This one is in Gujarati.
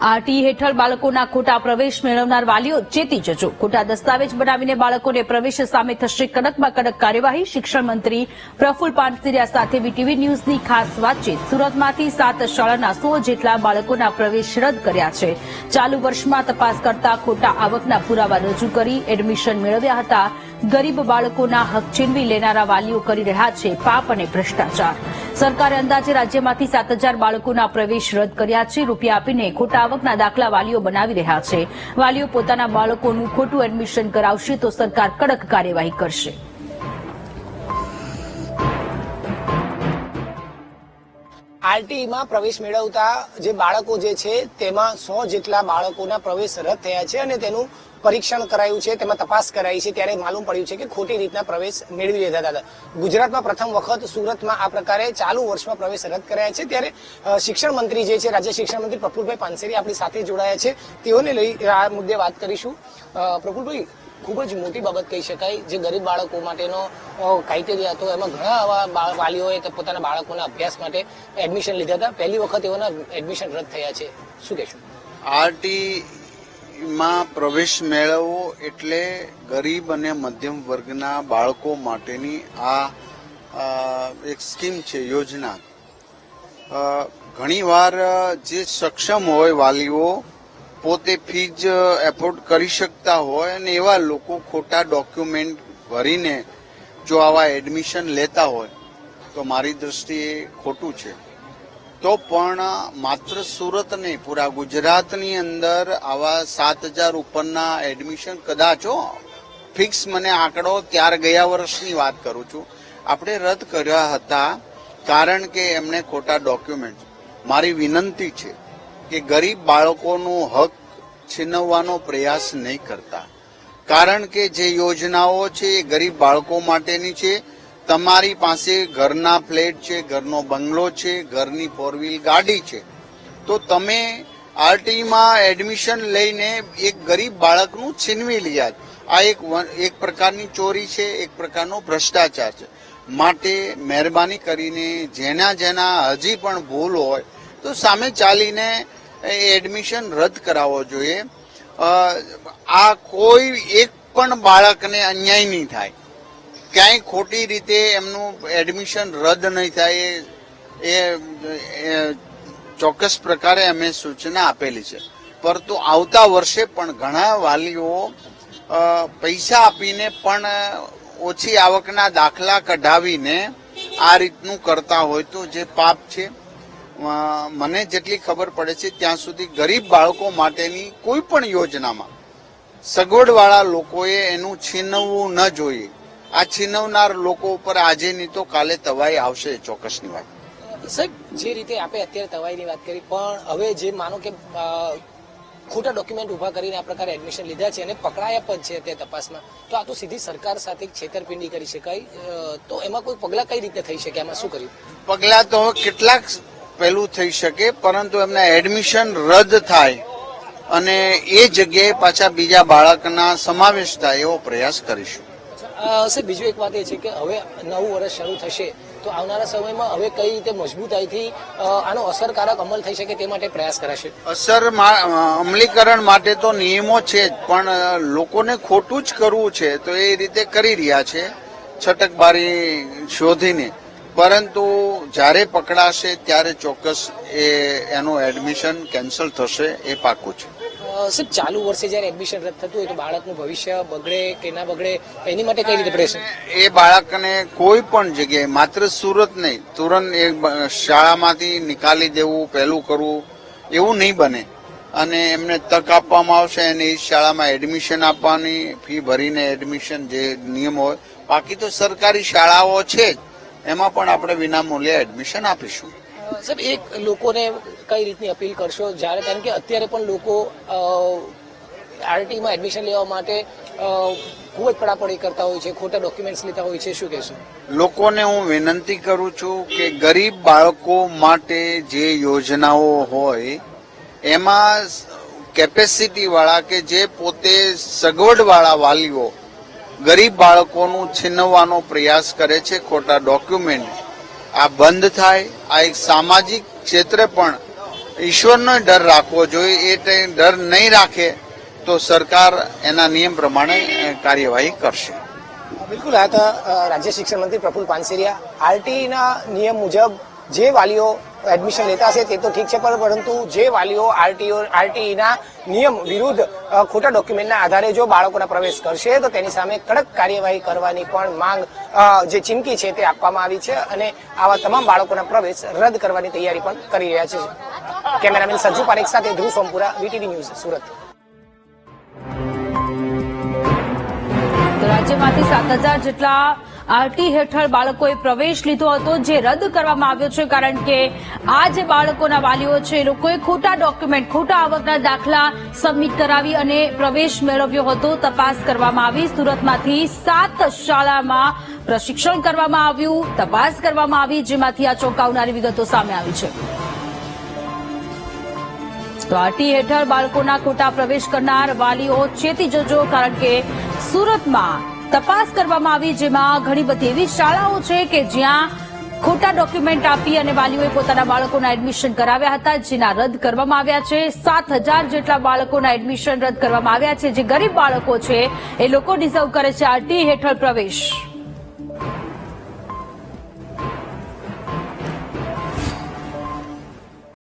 આરટી હેઠળ બાળકોના ખોટા પ્રવેશ મેળવનાર વાલીઓ ચેતી જજો. ખોટા દસ્તાવેજ બનાવીને બાળકોને પ્રવેશ સામે થશે કડકમાં કડક કાર્યવાહી. શિક્ષણ મંત્રી પ્રફુલ્લ પાનસેરિયા સાથે વીટીવી ન્યૂઝની ખાસ વાતચીત. સુરતમાંથી 7 શાળાના 100 જેટલા બાળકોના પ્રવેશ રદ કર્યા છે. ચાલુ વર્ષમાં તપાસ કરતા ખોટા આવકના પુરાવા રજૂ કરી એડમિશન મેળવ્યા હતા. ગરીબ બાળકોના હક છીનવી લેનારા વાલીઓ કરી રહ્યા છે પાપ અને ભ્રષ્ટાચાર. સરકારે અંદાજે રાજ્યમાંથી 7,000 બાળકોના પ્રવેશ રદ કર્યા છે. રૂપિયા આપીને ખોટા આવકના દાખલા વાલીઓ બનાવી રહ્યા છે. વાલીઓ પોતાના બાળકોનું ખોટું એડમિશન કરાવશે તો સરકાર કડક કાર્યવાહી કરશે. આરટીઈમાં પ્રવેશ મેળવતા જે બાળકો જે છે તેમાં 100 જેટલા બાળકોના પ્રવેશ રદ થયા છે અને તેનું પરીક્ષણ કરાયું છે, તેમાં તપાસ કરાઈ છે. ત્યારે માલુમ પડ્યું છે કે ખોટી રીતના પ્રવેશ મેળવી લીધા હતા. ગુજરાતમાં પ્રથમ વખત સુરતમાં આ પ્રકારે ચાલુ વર્ષમાં પ્રવેશ રદ કરાયા છે. ત્યારે શિક્ષણ મંત્રી જે છે, રાજ્ય શિક્ષણ મંત્રી પ્રફુલ્લભાઈ પાનસેરિયા આપણી સાથે જોડાયા છે. તેઓને લઈ આ મુદ્દે વાત કરીશું. પ્રફુલ્લભાઈ, ખૂબ જ મોટી બાબત કહી શકાય. જે ગરીબ બાળકો માટેનો ક્રાઇટેરિયા હતો, એમાં ઘણા આવા વાલીઓએ પોતાના બાળકોના અભ્યાસ માટે એડમિશન લીધા હતા. પહેલી વખત એઓના એડમિશન રદ થયા છે. શું કહેશું? આરટીમાં પ્રવેશ મેળવવો એટલે ગરીબ અને મધ્યમ વર્ગના બાળકો માટેની આ એક સ્કીમ છે, યોજના. ઘણીવાર જે સક્ષમ હોય વાલીઓ, પોતે ફીજ એફોર્ડ કરી શકતા હોય અને એવા લોકો ખોટા ડોક્યુમેન્ટ ભરીને જો આવા એડમિશન લેતા હોય તો મારી દ્રષ્ટિએ ખોટું છે. તો પણ માત્ર સુરત નહીં, પૂરા ગુજરાતની અંદર આવા 7,000 ઉપરના એડમિશન કદાચ ફિક્સ મને આંકડો ગયા વર્ષની વાત કરું છું, આપણે રદ કર્યા હતા કારણ કે એમને ખોટા ડોક્યુમેન્ટ. મારી વિનંતી છે કે ગરીબ બાળકોનું હક છીનવવાનો પ્રયાસ નહીં કરતા, કારણ કે જે યોજનાઓ છે એ ગરીબ બાળકો માટેની છે. તમારી પાસે ઘરના ફ્લેટ છે, ઘરનો બંગલો છે, ઘરની 4 વ્હીલ ગાડી છે, તો તમે આરટીમાં એડમિશન લઈને એક ગરીબ બાળકનું છીનવી લીધા. આ એક પ્રકારની ચોરી છે, એક પ્રકારનો ભ્રષ્ટાચાર છે. માટે મહેરબાની કરીને જેના હજી પણ ભૂલ હોય તો સામે ચાલીને એડમિશન રદ કરાવવો જોઈએ. આ કોઈ એક પણ બાળકને અન્યાય નહીં થાય, ક્યાંય ખોટી રીતે એમનું એડમિશન રદ નહીં થાય, એ ચોક્કસ પ્રકારે અમે સૂચના આપેલી છે. પરંતુ આવતા વર્ષે પણ ઘણા વાલીઓ પૈસા આપીને પણ ઓછી આવકના દાખલા કઢાવીને આ રીતનું કરતા હોય તો જે પાપ છે. મને જેટલી ખબર પડે છે ત્યાં સુધી ગરીબ બાળકો માટેની કોઈ પણ યોજનામાં સગવડવાળા લોકોએ એનું છીનવવું ન જોઈએ. આ છીનવનાર લોકો ઉપર આજે નહીં તો કાલે તવાઈ આવશે, ચોક્કસની વાત. સાહેબ, જે રીતે આપણે અત્યારે તવાઈની વાત કરી, પણ હવે જે માનો કે ખોટા ડોક્યુમેન્ટ ઉભા કરીને આ પ્રકારે એડમિશન લીધા છે અને પકડાયા પણ છે તે તપાસમાં, તો આ તો સીધી સરકાર સાથે છેતરપિંડી કરી શકાય. તો એમાં કોઈ પગલાં કઈ રીતે થઈ શકે? એમાં શું કર્યું? પગલાં તો કેટલાક પહેલું થઈ શકે, પરંતુ એમના એડમિશન રદ થાય અને એ જગ્યાએ પાછા બીજા બાળકના સમાવેશ થાય એવો પ્રયાસ કરીશું. સાહેબ, બીજું એક વાત એ છે કે હવે નવું વર્ષ શરૂ થશે તો આવનારા સમયમાં હવે કઈ રીતે મજબૂતાઈથી આનો અસરકારક અમલ થઈ શકે તે માટે પ્રયાસ કરાશે? અમલીકરણ માટે તો નિયમો છે જ, પણ લોકોને ખોટું જ કરવું છે તો એ રીતે કરી રહ્યા છે છટકબારી શોધીને. પરંતુ જ્યારે પકડાશે ત્યારે ચોક્કસ એનું એડમિશન કેન્સલ થશે, એ પાકું છે. સાહેબ, ચાલુ વર્ષે જયારે એડમિશન રદ થતું હોય તો બાળકનું ભવિષ્ય બગડે કે ના બગડે, એની માટે કઈ રીતે પ્રેશર? એ બાળકને કોઈ પણ જગ્યાએ, માત્ર સુરત નહીં, તુરંત એ શાળામાંથી નિકાલી દેવું, પહેલું કરવું એવું નહીં બને અને એમને તક આપવામાં આવશે અને એ શાળામાં એડમિશન આપવાની, ફી ભરીને એડમિશન જે નિયમ હોય. બાકી તો સરકારી શાળાઓ છે જ, એમાં પણ આપણે વિનામૂલ્યે એડમિશન આપીશું. સાહેબ, એક લોકોને કઈ રીતની અપીલ કરશો, જ્યારે કારણ કે અત્યારે પણ લોકો આરટીમાં એડમિશન લેવા માટે ખૂબ જ પડાપડી કરતા હોય છે, ખોટા ડોક્યુમેન્ટ્સ લેતા હોય છે, શું કહેશો? લોકોને હું વિનંતી કરું છું કે ગરીબ બાળકો માટે જે યોજનાઓ હોય એમાં કેપેસિટી વાળા કે જે પોતે સગવડ વાળા વાલીઓ ગરીબ બાળકોનું છીનવવાનો પ્રયાસ કરે છે ખોટા ડોક્યુમેન્ટ, આ બંધ થાય. આ એક સામાજિક ક્ષેત્રે પણ ઈશ્વરનો ડર રાખવો જોઈએ. એ ડર નહીં રાખે તો સરકાર એના નિયમ પ્રમાણે કાર્યવાહી કરશે. બિલકુલ, આ તો રાજ્ય શિક્ષણ મંત્રી પ્રફુલ પાનસેરિયા. આરટીના નિયમ મુજબ જે વાલીઓ એડમિશન લેતા હશે તે તો ઠીક છે, પરંતુ જે વાલીઓ આરટીઈના નિયમ વિરુદ્ધ ખોટા ડોક્યુમેન્ટના આધારે જો બાળકોના પ્રવેશ કરશે તો તેની સામે કડક કાર્યવાહી કરવાની પણ માંગ, જે ચીમકી છે તે આપવામાં આવી છે અને આવા તમામ બાળકોના પ્રવેશ રદ કરવાની તૈયારી પણ કરી રહ્યા છે. કેમેરામેન સજ્જુ પારેખ સાથે ધ્રુવ સોમપુરા, વીટીવી ન્યૂઝ, સુરત. રાજ્યમાંથી 7,000 જેટલા આરટી હેઠળ બાળકોએ પ્રવેશ લીધો હતો, જે રદ કરવામાં આવ્યો છે, કારણ કે આ જે બાળકોના વાલીઓ છે એ લોકોએ ખોટા ડોક્યુમેન્ટ, ખોટા આવકના દાખલા સબમિટ કરાવી અને પ્રવેશ મેળવ્યો હતો. તપાસ કરવામાં આવી. સુરતમાંથી 7 શાળામાં પ્રશિક્ષણ કરવામાં આવ્યું, તપાસ કરવામાં આવી, જેમાંથી આ ચોંકાવનારી વિગતો સામે આવી છે. તો આરટી હેઠળ બાળકોના ખોટા પ્રવેશ કરનાર વાલીઓ ચેતી જજો, કારણ કે સુરતમાં તપાસ કરવામાં આવી, જેમાં ઘણી બધી એવી શાળાઓ છે કે જ્યાં ખોટા ડોક્યુમેન્ટ આપી અને વાલીઓએ પોતાના બાળકોના એડમિશન કરાવ્યા હતા, જેના રદ કરવામાં આવ્યા છે. 7,000 જેટલા બાળકોના એડમિશન રદ કરવામાં આવ્યા છે. જે ગરીબ બાળકો છે એ લોકો ડિઝર્વ કરે છે આરટી હેઠળ પ્રવેશ.